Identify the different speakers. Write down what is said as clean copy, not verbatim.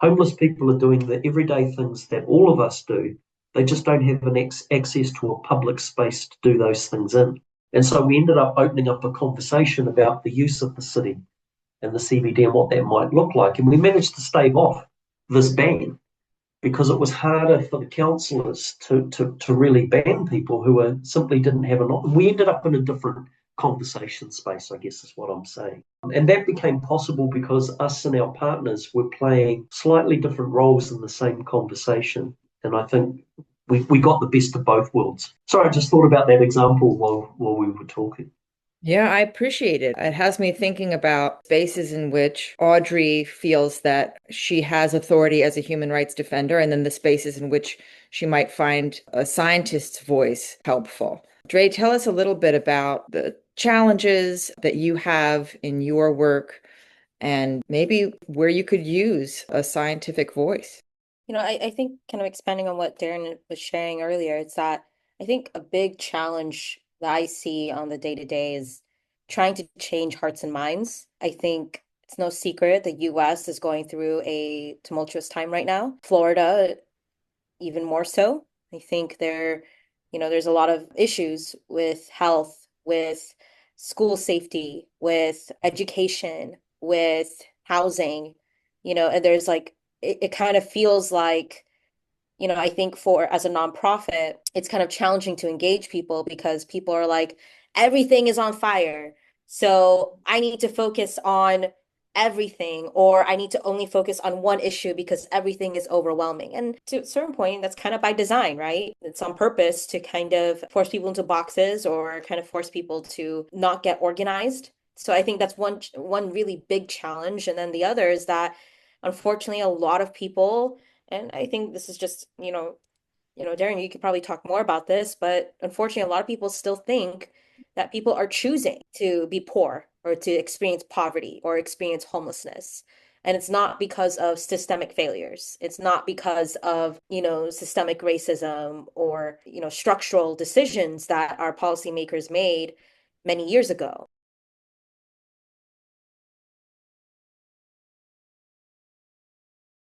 Speaker 1: Homeless people are doing the everyday things that all of us do. They just don't have access to a public space to do those things in. And so we ended up opening up a conversation about the use of the city and the CBD and what that might look like. And we managed to stave off this ban because it was harder for the councillors to really ban people who simply didn't have an option. We ended up in a different conversation space, I guess is what I'm saying. And that became possible because us and our partners were playing slightly different roles in the same conversation. And I think we got the best of both worlds. Sorry, I just thought about that example while we were talking.
Speaker 2: Yeah, I appreciate it. It has me thinking about spaces in which Audrey feels that she has authority as a human rights defender, and then the spaces in which she might find a scientist's voice helpful. Dre, tell us a little bit about the challenges that you have in your work and maybe where you could use a scientific voice.
Speaker 3: I think kind of expanding on what Darren was sharing earlier, it's that I think a big challenge that I see on the day to day is trying to change hearts and minds. I think it's no secret the US is going through a tumultuous time right now. Florida, even more so. I think there's a lot of issues with health, with school safety, with education, with housing, and there's like it kind of feels like, I think for as a nonprofit, it's kind of challenging to engage people because people are like, everything is on fire. So I need to focus on everything, or I need to only focus on one issue because everything is overwhelming. And to a certain point, that's kind of by design, right? It's on purpose to kind of force people into boxes or kind of force people to not get organized. So I think that's one really big challenge. And then the other is that unfortunately a lot of people, and I think this is just, Darren, you could probably talk more about this, but unfortunately, a lot of people still think that people are choosing to be poor or to experience poverty or experience homelessness. And it's not because of systemic failures. It's not because of, systemic racism or, structural decisions that our policymakers made many years ago.